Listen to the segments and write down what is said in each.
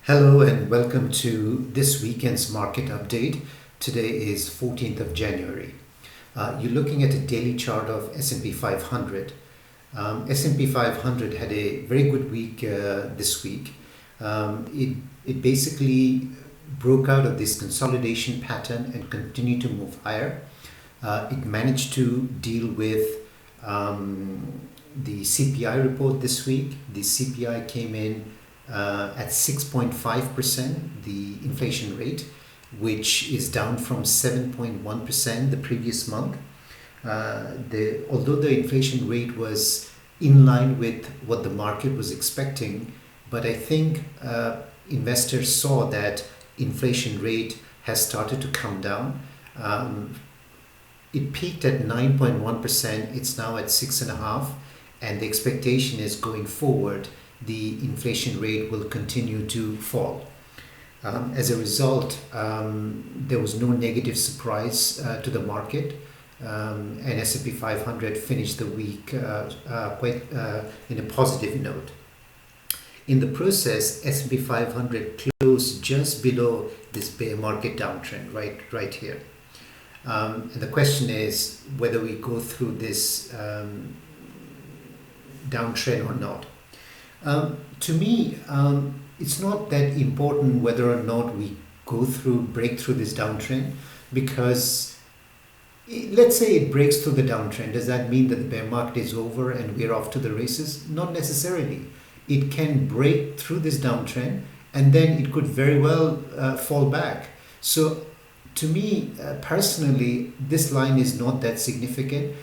Hello and welcome to this weekend's market update. Today is 14th of January. You're looking at a daily chart of S&P 500. S&P 500 had a very good week this week. It basically broke out of this consolidation pattern and continued to move higher. It managed to deal with the CPI report this week. The CPI came in at 6.5%, the inflation rate, which is down from 7.1% the previous month. Although the inflation rate was in line with what the market was expecting, but I think investors saw that inflation rate has started to come down. It peaked at 9.1%, it's now at 6.5%, and the expectation is going forward the inflation rate will continue to fall. As a result, there was no negative surprise to the market, and S&P 500 finished the week quite in a positive note. In the process, S&P 500 closed just below this bear market downtrend, right here. And the question is whether we go through this downtrend or not. To me, it's not that important whether or not we break through this downtrend, because let's say it breaks through the downtrend. Does that mean that the bear market is over and we're off to the races? Not necessarily. It can break through this downtrend and then it could very well fall back. So to me, personally, this line is not that significant.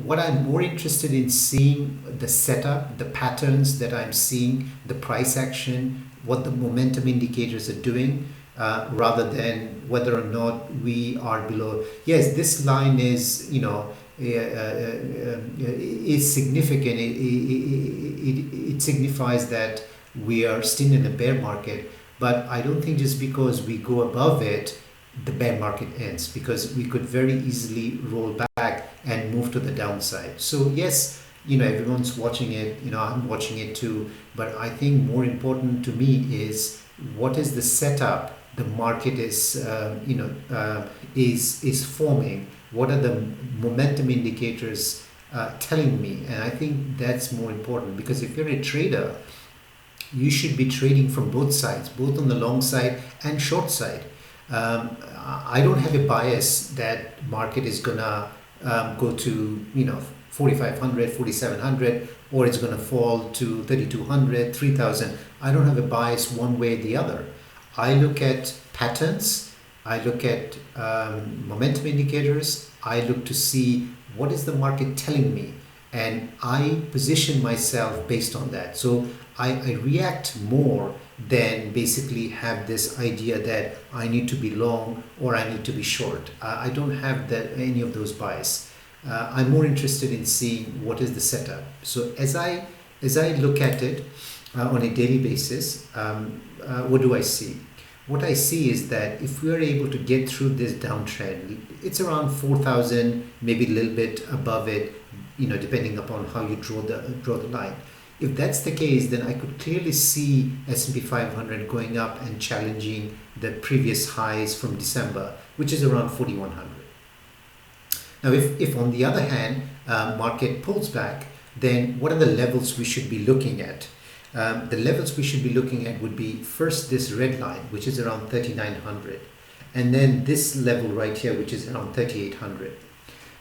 What I'm more interested in seeing the setup, the patterns that I'm seeing, the price action, what the momentum indicators are doing, rather than whether or not we are below. Yes, this line is, is significant. It signifies that we are still in a bear market, but I don't think just because we go above it, the bear market ends, because we could very easily roll back and move to the downside. So yes, everyone's watching it, I'm watching it too, but I think more important to me is what is the setup the market is forming. What are the momentum indicators telling me? And I think that's more important, because if you're a trader, you should be trading from both sides, both on the long side and short side. I don't have a bias that market is gonna go to 4,500, 4,700, or it's gonna fall to 3,200, 3,000. I don't have a bias one way or the other. I look at patterns, I look at momentum indicators, I look to see what is the market telling me, and I position myself based on that. So I react more than basically have this idea that I need to be long or I need to be short. I don't have any of those bias. I'm more interested in seeing what is the setup. So as I look at it on a daily basis, what do I see? What I see is that if we are able to get through this downtrend, it's around 4,000, maybe a little bit above it, depending upon how you draw the line. If that's the case, then I could clearly see S&P 500 going up and challenging the previous highs from December, which is around 4,100. Now, if on the other hand, market pulls back, then what are the levels we should be looking at? The levels we should be looking at would be first this red line, which is around 3,900, and then this level right here, which is around 3,800.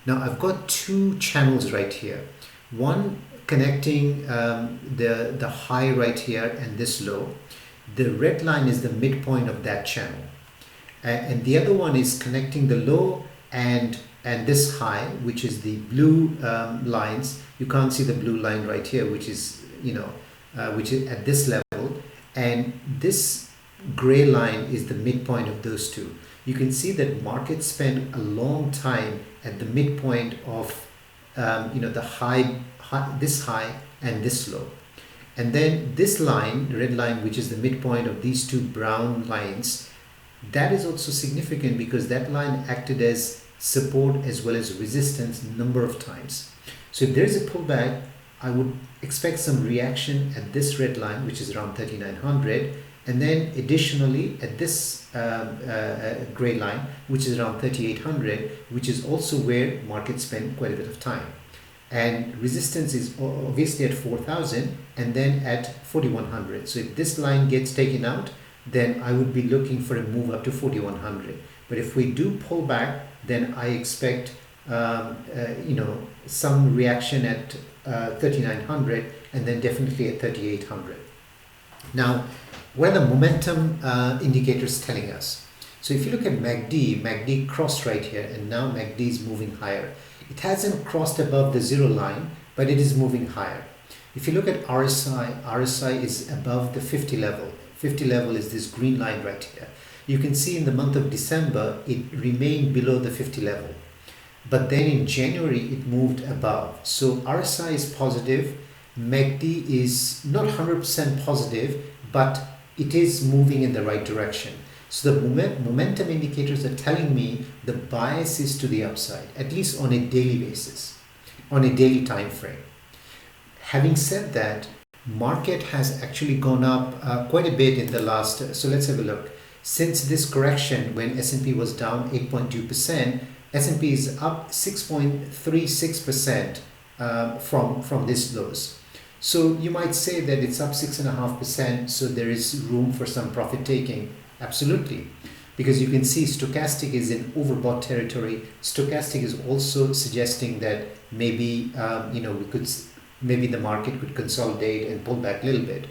Now, I've got two channels right here. One connecting the high right here and this low. The red line is the midpoint of that channel, and the other one is connecting the low and this high, which is the blue lines. You can't see the blue line right here, which is which is at this level, and this gray line is the midpoint of those two. You can see that markets spend a long time at the midpoint of the high, this high and this low, and then this line, red line, which is the midpoint of these two brown lines, that is also significant because that line acted as support as well as resistance a number of times. So if there's a pullback, I would expect some reaction at this red line, which is around 3,900, And then additionally at this gray line, which is around 3800, which is also where markets spend quite a bit of time. And resistance is obviously at 4000 and then at 4100. So if this line gets taken out, then I would be looking for a move up to 4100. But if we do pull back, then I expect some reaction at 3900 and then definitely at 3800. Now, what are the momentum indicators telling us? So if you look at MACD crossed right here, and now MACD is moving higher. It hasn't crossed above the 0 line, but it is moving higher. If you look at RSI is above the 50 level. 50 level is this green line right here. You can see in the month of December, it remained below the 50 level. But then in January, it moved above. So RSI is positive. MACD is not 100% positive, but it is moving in the right direction. So the momentum indicators are telling me the bias is to the upside, at least on a daily basis, on a daily time frame. Having said that, market has actually gone up quite a bit in the last, so let's have a look. Since this correction, when S&P was down 8.2%, S&P is up 6.36% from this lows. So you might say that it's up 6.5%, so there is room for some profit taking. Absolutely, because you can see stochastic is in overbought territory. Stochastic is also suggesting that maybe maybe the market could consolidate and pull back a little bit.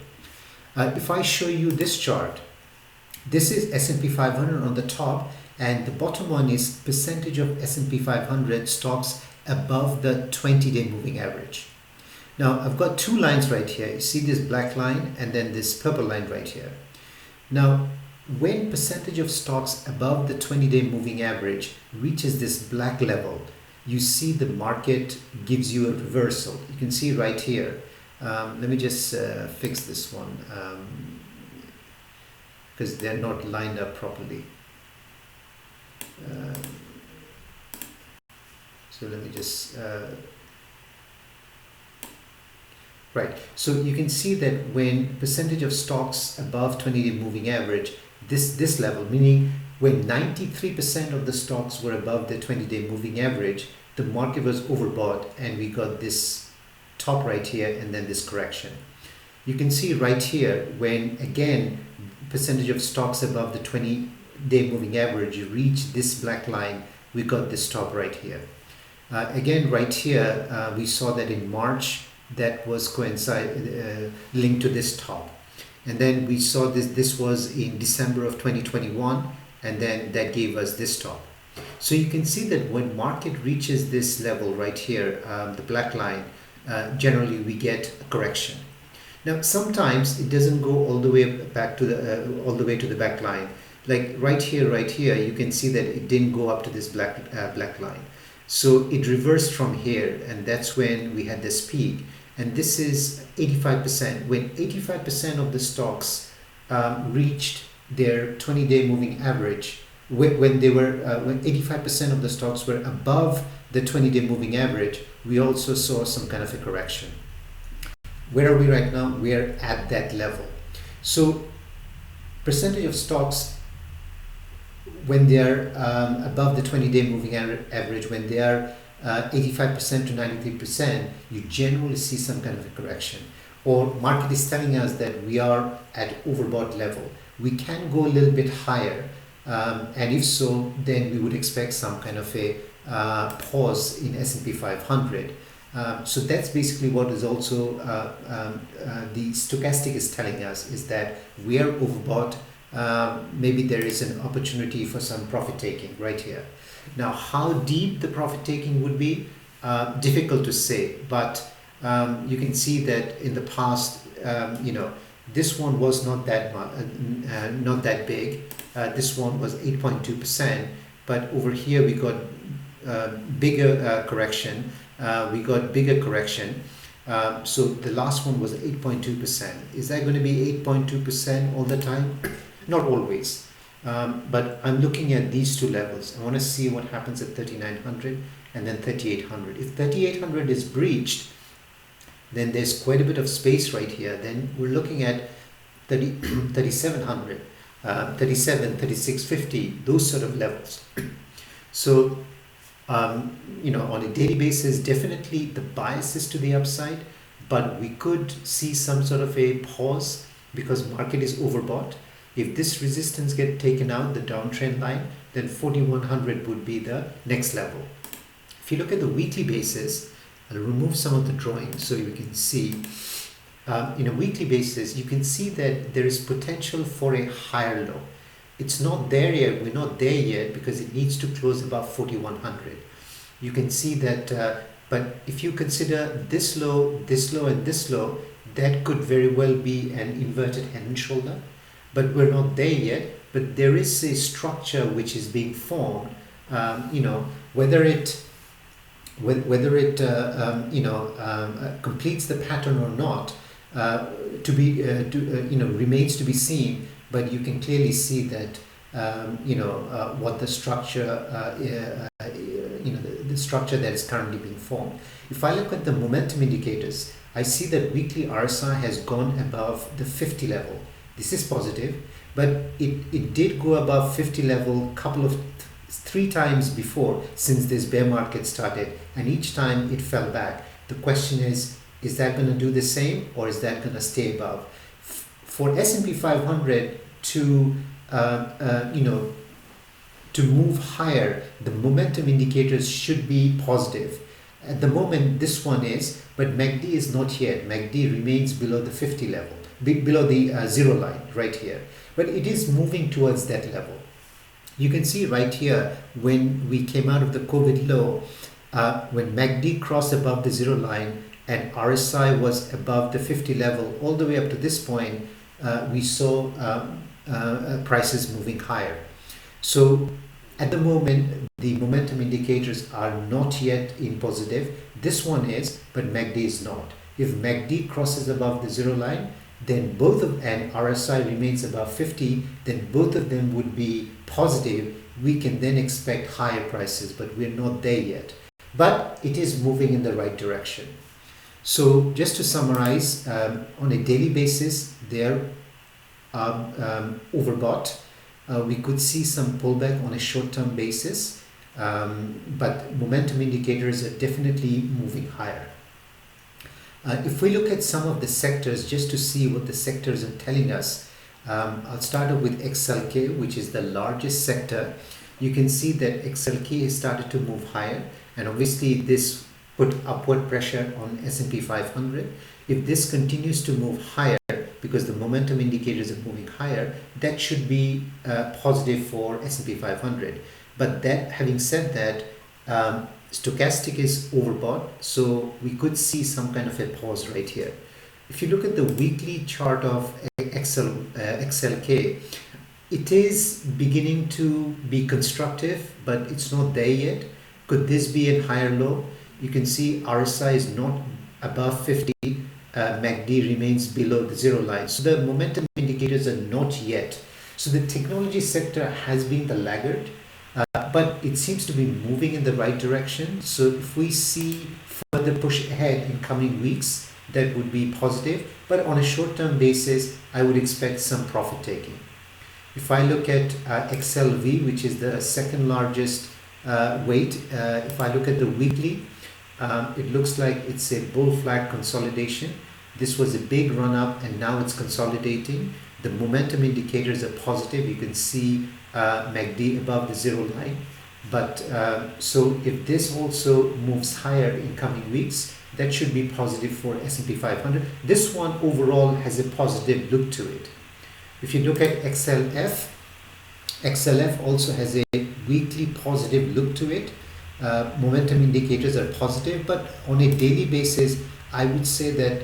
If I show you this chart, this is S&P 500 on the top, and the bottom one is percentage of S&P 500 stocks above the 20-day moving average. Now I've got two lines right here. You see this black line and then this purple line right here. Now, when percentage of stocks above the 20-day moving average reaches this black level, you see the market gives you a reversal. You can see right here. Let me just fix this one because they're not lined up properly. So let me just right. So you can see that when percentage of stocks above 20-day moving average, this level, meaning when 93% of the stocks were above the 20-day moving average, the market was overbought and we got this top right here and then this correction. You can see right here when again percentage of stocks above the 20-day moving average reach this black line, we got this top right here. Again right here we saw that in March that was linked to this top, and then we saw this was in December of 2021, and then that gave us this top. So you can see that when market reaches this level right here, the black line, generally we get a correction. Now sometimes it doesn't go all the way back to the back line. Like right here you can see that it didn't go up to this black line. So it reversed from here, and that's when we had this peak. And this is 85%. When 85% of the stocks reached their 20-day moving average, when 85% of the stocks were above the 20-day moving average, we also saw some kind of a correction. Where are we right now? We are at that level. So percentage of stocks when they are above the 20-day moving average, when they are 85% to 93%, you generally see some kind of a correction, or market is telling us that we are at overbought level. We can go a little bit higher, and if so, then we would expect some kind of a pause in S&P 500. So that's basically what is also the stochastic is telling us, is that we are overbought. Maybe there is an opportunity for some profit taking right here. Now, how deep the profit taking would be, difficult to say, but you can see that in the past, this one was not that big. This one was 8.2%, but over here we got bigger correction. So the last one was 8.2%. Is that going to be 8.2% all the time? Not always. But I'm looking at these two levels. I want to see what happens at 3900 and then 3800. If 3800 is breached, then there's quite a bit of space right here. Then we're looking at 30, 3700, 37, 3650, those sort of levels. So, on a daily basis, definitely the bias is to the upside, but we could see some sort of a pause because market is overbought. If this resistance get taken out, the downtrend line, then 4100 would be the next level. If you look at the weekly basis, I'll remove some of the drawings so you can see. In a weekly basis, you can see that there is potential for a higher low. It's not there yet, we're not there yet because it needs to close above 4100. You can see that, but if you consider this low, and this low, that could very well be an inverted head and shoulder. But we're not there yet, but there is a structure which is being formed, whether it completes the pattern or not, remains to be seen. But you can clearly see that what the structure, the structure that is currently being formed. If I look at the momentum indicators, I see that weekly RSI has gone above the 50 level. This is positive, but it did go above 50 level three times before since this bear market started, and each time it fell back. The question is that going to do the same, or is that going to stay above? For S&P 500 to move higher, the momentum indicators should be positive. At the moment, this one is, but MACD is not yet. MACD remains below the 50 level, below the zero line right here. But it is moving towards that level. You can see right here, when we came out of the COVID low, when MACD crossed above the zero line and RSI was above the 50 level, all the way up to this point, we saw prices moving higher. So at the moment, the momentum indicators are not yet in positive. This one is, but MACD is not. If MACD crosses above the zero line, then and RSI remains above 50, then both of them would be positive. We can then expect higher prices, but we're not there yet. But it is moving in the right direction. So just to summarize, on a daily basis, they're overbought. We could see some pullback on a short-term basis, but momentum indicators are definitely moving higher. If we look at some of the sectors, just to see what the sectors are telling us, I'll start off with XLK, which is the largest sector. You can see that XLK has started to move higher, and obviously this put upward pressure on S&P 500. If this continues to move higher, because the momentum indicators are moving higher, that should be positive for S&P 500. But that, having said that, stochastic is overbought, so we could see some kind of a pause right here. If you look at the weekly chart of XLK, it is beginning to be constructive, but it's not there yet. Could this be a higher low? You can see RSI is not above 50. MACD remains below the zero line. So the momentum indicators are not yet. So the technology sector has been the laggard, but it seems to be moving in the right direction. So if we see further push ahead in coming weeks, that would be positive. But on a short-term basis, I would expect some profit taking. If I look at XLV, which is the second largest weight, if I look at the weekly, it looks like it's a bull flag consolidation. This was a big run up and now it's consolidating. The momentum indicators are positive. You can see MACD above the zero line. But so if this also moves higher in coming weeks, that should be positive for S&P 500. This one overall has a positive look to it. If you look at XLF, XLF also has a weekly positive look to it. Momentum indicators are positive, but on a daily basis, I would say that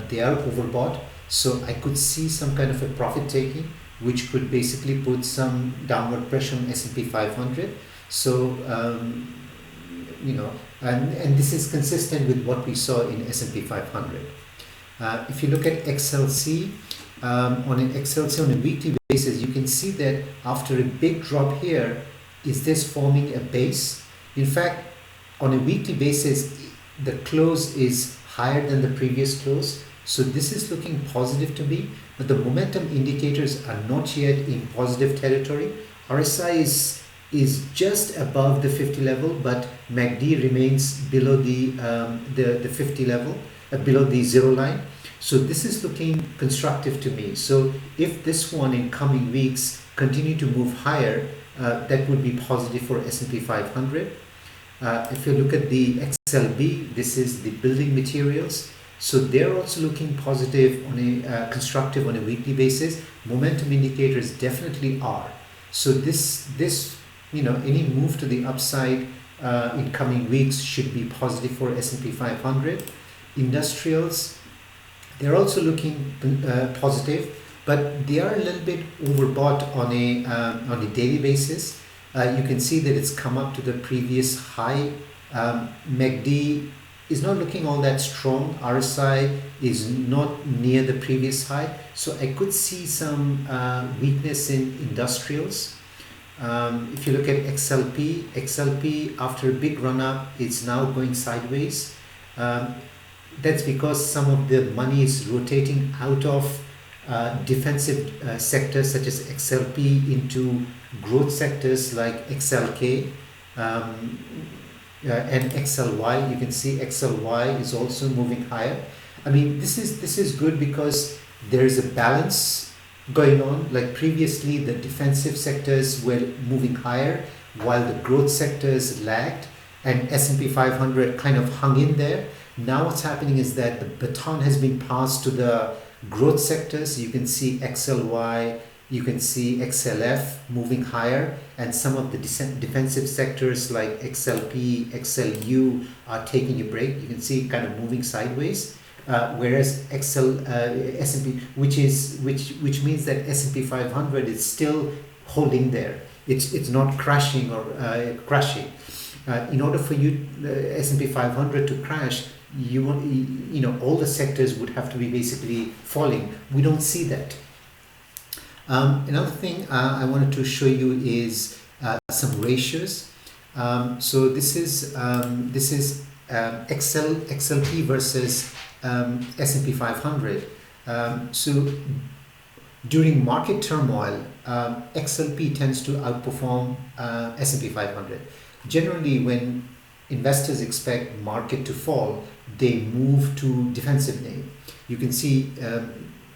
they are overbought. So I could see some kind of a profit taking, which could basically put some downward pressure on S&P 500. So, and this is consistent with what we saw in S&P 500. If you look at XLC, on a weekly basis, you can see that after a big drop here, is this forming a base? In fact, on a weekly basis, the close is higher than the previous close. So this is looking positive to me, but the momentum indicators are not yet in positive territory. RSI is just above the 50 level, but MACD remains below the 50 level, below the zero line. So this is looking constructive to me. So if this one in coming weeks continue to move higher, that would be positive for S&P 500. If you look at the XLB, this is the building materials. So they're also looking positive on a constructive on a weekly basis. Momentum indicators definitely are. So this any move to the upside in coming weeks should be positive for S&P 500. Industrials, they're also looking positive, but they are a little bit overbought on a daily basis. You can see that it's come up to the previous high. MACD is not looking all that strong. RSI is not near the previous high. So I could see some weakness in industrials. If you look at XLP after a big run up, it's now going sideways. That's because some of the money is rotating out of defensive sectors such as XLP into growth sectors like XLK and XLY. You can see XLY is also moving higher. I mean, this is good because there is a balance going on. Like previously, the defensive sectors were moving higher while the growth sectors lagged, and S&P 500 kind of hung in there. Now what's happening is that the baton has been passed to the growth sectors. You can see XLY, you can see XLF moving higher, and some of the defensive sectors like XLP, XLU are taking a break. You can see kind of moving sideways, whereas S&P, which means that S&P 500 is still holding there. It's not crashing or crashing. In order for you S&P 500 to crash, all the sectors would have to be basically falling. We don't see that. Another thing I wanted to show you is some ratios. So this is XLP versus S&P 500. So during market turmoil, XLP tends to outperform S&P 500. Generally, when investors expect market to fall, they move to defensive name. You can see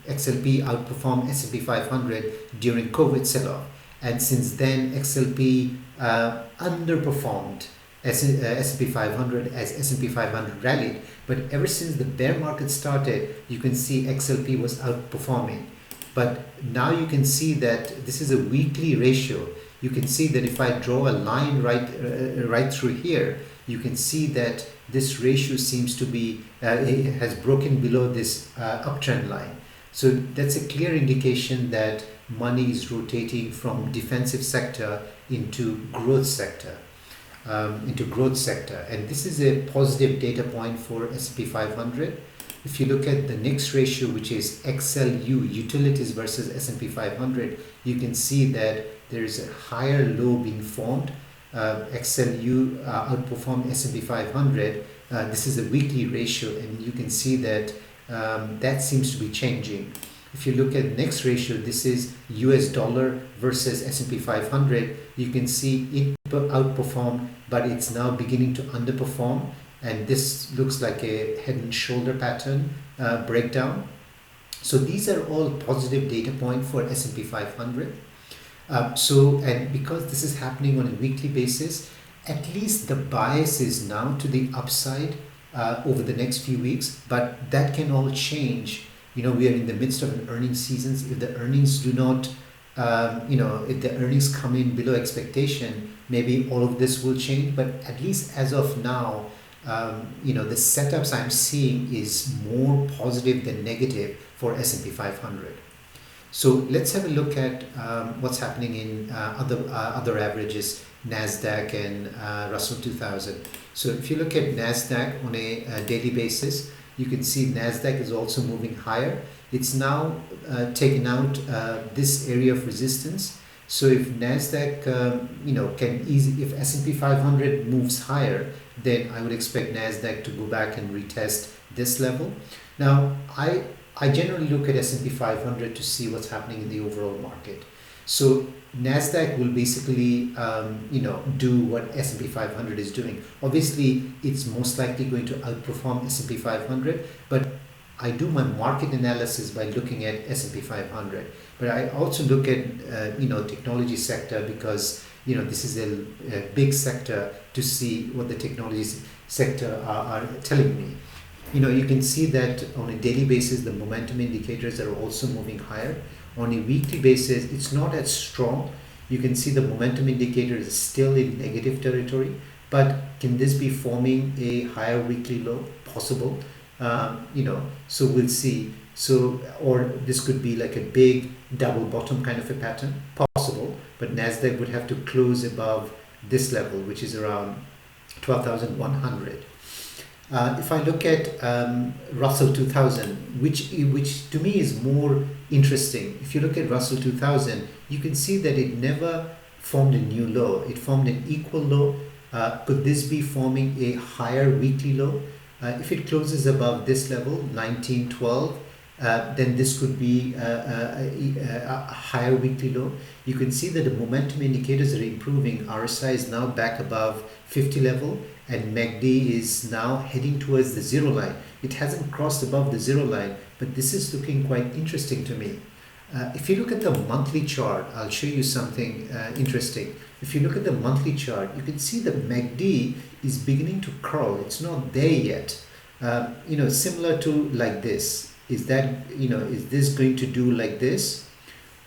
XLP outperformed S&P 500 during COVID sell-off, and since then XLP underperformed S&P 500 as S&P 500 rallied. But ever since the bear market started, you can see XLP was outperforming. But now you can see that this is a weekly ratio. You can see that if I draw a line right through here, you can see that this ratio seems to be has broken below this uptrend line. So that's a clear indication that money is rotating from defensive sector into growth sector. And this is a positive data point for S&P 500. If you look at the next ratio, which is XLU, utilities versus S&P 500, you can see that there is a higher low being formed. XLU outperformed S&P 500. This is a weekly ratio, and you can see that that seems to be changing. If you look at next ratio, this is US dollar versus S&P 500. You can see it outperformed, but it's now beginning to underperform, and this looks like a head and shoulder pattern breakdown. So these are all positive data point for S&P 500. And because this is happening on a weekly basis, at least the bias is now to the upside over the next few weeks, but that can all change. We are in the midst of an earnings season. If the earnings do not, if the earnings come in below expectation, maybe all of this will change. But at least as of now, the setups I'm seeing is more positive than negative for S&P 500. So let's have a look at what's happening in other averages, NASDAQ and Russell 2000. So if you look at NASDAQ on a daily basis, you can see NASDAQ is also moving higher. It's now taken out this area of resistance. So if NASDAQ, if S&P 500 moves higher, then I would expect NASDAQ to go back and retest this level. Now, I generally look at S&P 500 to see what's happening in the overall market. So Nasdaq will basically, do what S&P 500 is doing. Obviously, it's most likely going to outperform S&P 500, but I do my market analysis by looking at S&P 500. But I also look at, technology sector, because, this is a big sector, to see what the technology sector are telling me. You can see that on a daily basis, the momentum indicators are also moving higher. On a weekly basis, it's not as strong. You can see the momentum indicator is still in negative territory, but can this be forming a higher weekly low? Possible. So we'll see. So, or this could be like a big double bottom kind of a pattern. Possible, but Nasdaq would have to close above this level, which is around 12,100. If I look at Russell 2000, which to me is more interesting. If you look at Russell 2000, you can see that it never formed a new low. It formed an equal low. Could this be forming a higher weekly low? If it closes above this level, 1912, then this could be a higher weekly low. You can see that the momentum indicators are improving. RSI is now back above 50 level, and MACD is now heading towards the zero line. It hasn't crossed above the zero line, but this is looking quite interesting to me. If you look at the monthly chart, I'll show you something interesting. If you look at the monthly chart, you can see the MACD is beginning to curl. It's not there yet. Similar to like this. Is that, is this going to do like this?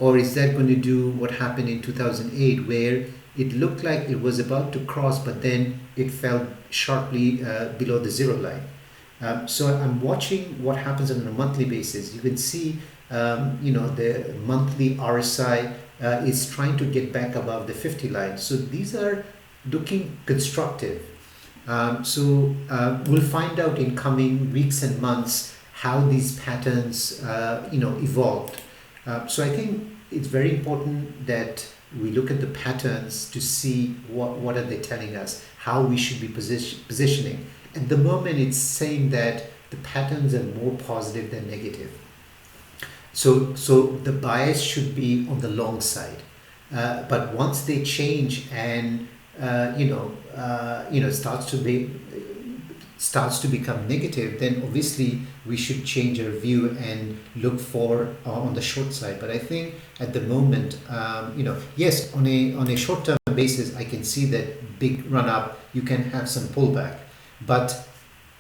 Or is that going to do what happened in 2008, where it looked like it was about to cross, but then it fell sharply below the zero line. So I'm watching what happens on a monthly basis. You can see, the monthly RSI is trying to get back above the 50 line. So these are looking constructive. So we'll find out in coming weeks and months how these patterns, evolved. So I think it's very important that we look at the patterns to see what are they telling us, how we should be positioning. At the moment, it's saying that the patterns are more positive than negative. So the bias should be on the long side. But once they change and starts to become negative, then obviously we should change our view and look for on the short side. But I think at the moment, yes, on a short-term basis, I can see that big run-up, you can have some pullback. But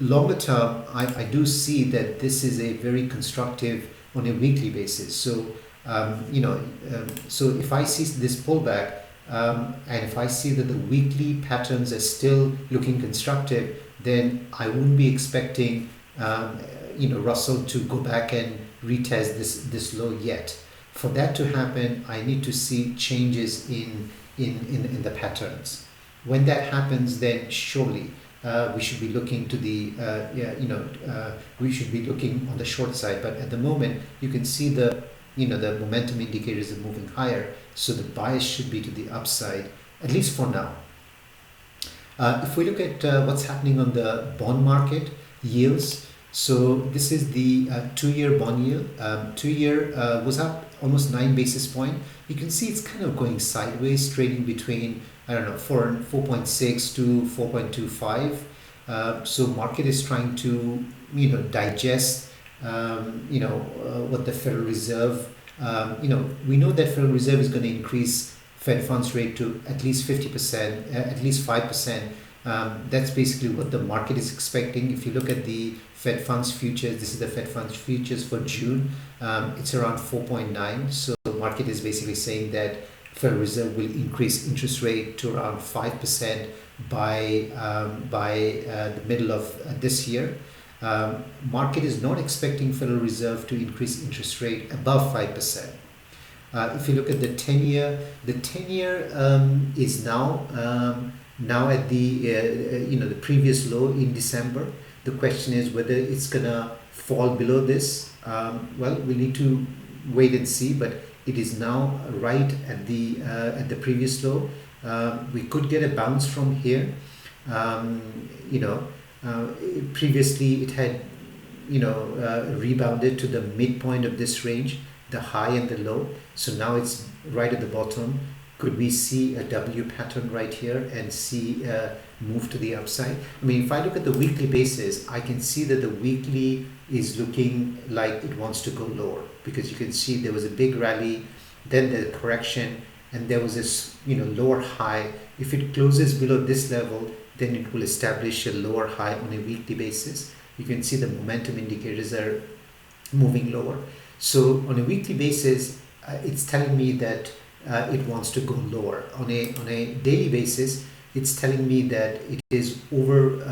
longer term, I do see that this is a very constructive on a weekly basis. So, so if I see this pullback, and if I see that the weekly patterns are still looking constructive, then I wouldn't be expecting, Russell to go back and retest this low yet. For that to happen, I need to see changes in the patterns. When that happens, then surely we should be looking to the, we should be looking on the short side. But at the moment, you can see the momentum indicators are moving higher, so the bias should be to the upside, at least for now. If we look at what's happening on the bond market yields, so this is the 2-year bond yield. 2-year was up almost 9 basis points. You can see it's kind of going sideways, trading between 4.6 to 4.25. So market is trying to digest what the Federal Reserve, we know that Federal Reserve is going to increase Fed funds rate to at least 50%, at least 5%. That's basically what the market is expecting. If you look at the Fed funds futures, this is the Fed funds futures for June, it's around 4.9. So the market is basically saying that Federal Reserve will increase interest rate to around 5% by the middle of this year. Market is not expecting Federal Reserve to increase interest rate above 5%. If you look at the 10-year, is now at the previous low in December. The question is whether it's gonna fall below this. Well, we need to wait and see, but it is now right at the previous low. We could get a bounce from here. Previously it had rebounded to the midpoint of this range, the high and the low. So now it's right at the bottom. Could we see a W pattern right here and see move to the upside? I mean, if I look at the weekly basis, I can see that the weekly is looking like it wants to go lower, because you can see there was a big rally, then the correction, and there was this lower high. If it closes below this level, then it will establish a lower high on a weekly basis. You can see the momentum indicators are moving lower. So on a weekly basis, it's telling me that it wants to go lower. On a daily basis, it's telling me that it is over,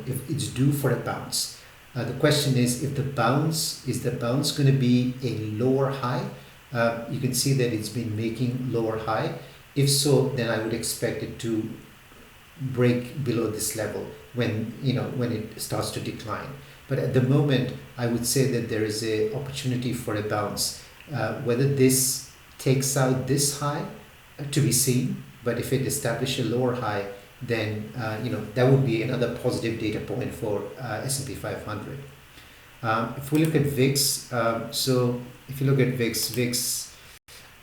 if it's due for a bounce. The question is, is the bounce going to be a lower high? You can see that it's been making lower high. If so, then I would expect it to break below this level when it starts to decline. But at the moment, I would say that there is a opportunity for a bounce. Whether this takes out this high to be seen, but if it establishes a lower high, then that would be another positive data point for S&P 500. If we look at VIX, so if you look at VIX,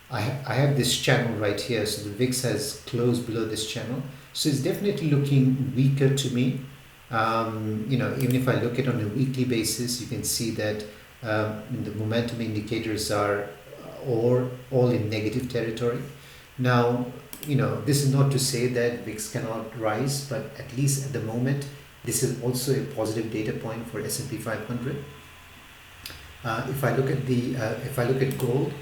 I have this channel right here. So the VIX has closed below this channel. So it's definitely looking weaker to me. Even if I look at it on a weekly basis, you can see that the momentum indicators are all in negative territory. Now, this is not to say that VIX cannot rise, but at least at the moment, this is also a positive data point for S&P 500. If I look at gold,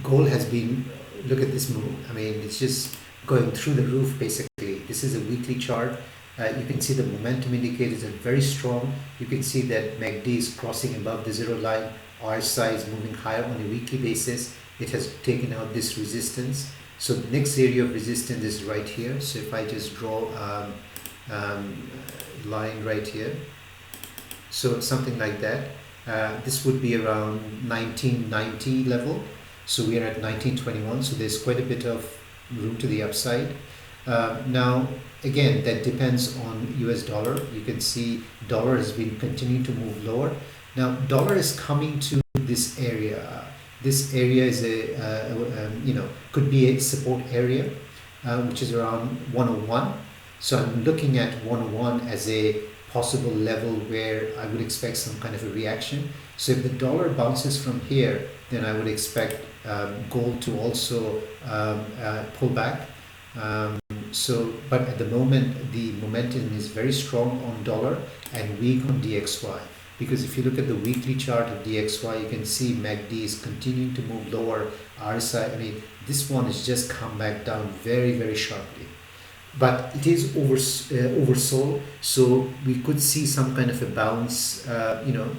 gold has been, look at this move. I mean, it's just going through the roof basically. This is a weekly chart. You can see the momentum indicators are very strong. You can see that MACD is crossing above the zero line. RSI is moving higher on a weekly basis. It has taken out this resistance. So the next area of resistance is right here. So if I just draw a line right here, so something like that, this would be around 1990 level. So we are at 1921. So there's quite a bit of room to the upside. Now, again, that depends on US dollar. You can see dollar has been continuing to move lower. Now, dollar is coming to this area. This area is could be a support area, which is around 101. So I'm looking at 101 as a possible level where I would expect some kind of a reaction. So if the dollar bounces from here, then I would expect gold to also pull back. But at the moment, the momentum is very strong on dollar and weak on DXY. Because if you look at the weekly chart of DXY, you can see MACD is continuing to move lower. RSI, I mean, this one has just come back down very, very sharply. But it is oversold, so we could see some kind of a bounce,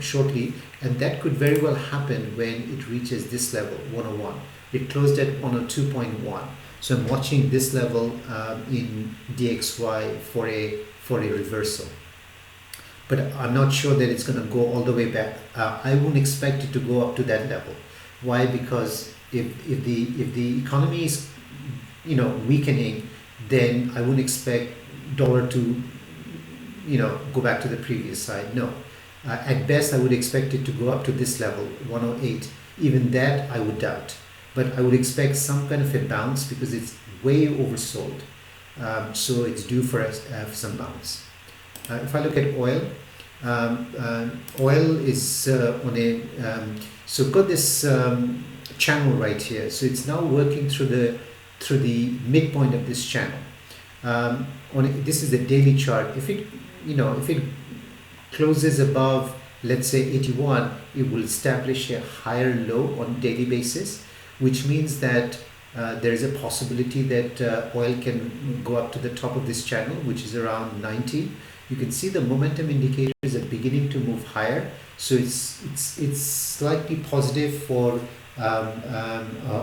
shortly, and that could very well happen when it reaches this level, 101. It closed at 102.1. So I'm watching this level in DXY for a reversal. But I'm not sure that it's going to go all the way back. I wouldn't expect it to go up to that level. Why? Because if the economy is weakening, then I wouldn't expect dollar to go back to the previous side. No. At best, I would expect it to go up to this level, 108. Even that, I would doubt. But I would expect some kind of a bounce because it's way oversold. So it's due for some bounce. If I look at oil, oil is on a, so got this channel right here. So it's now working through the midpoint of this channel. This is the daily chart. If it closes above, let's say 81, it will establish a higher low on daily basis, which means that there is a possibility that oil can go up to the top of this channel, which is around 90. You can see the momentum indicators are beginning to move higher, so it's slightly positive for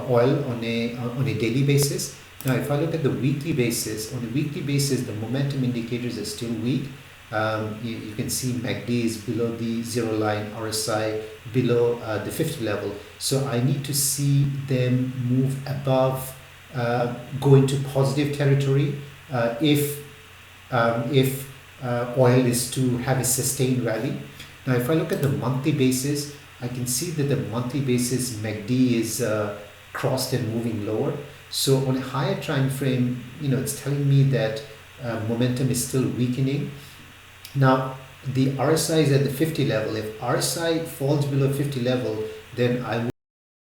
oil on a daily basis. Now, if I look at the weekly basis, on a weekly basis, the momentum indicators are still weak. You can see MACD is below the zero line, RSI below the 50 level. So I need to see them move above, go into positive territory if oil is to have a sustained rally. Now, if I look at the monthly basis, I can see that the monthly basis MACD is crossed and moving lower. So on a higher time frame, it's telling me that momentum is still weakening. Now, the RSI is at the 50 level. If RSI falls below 50 level, then I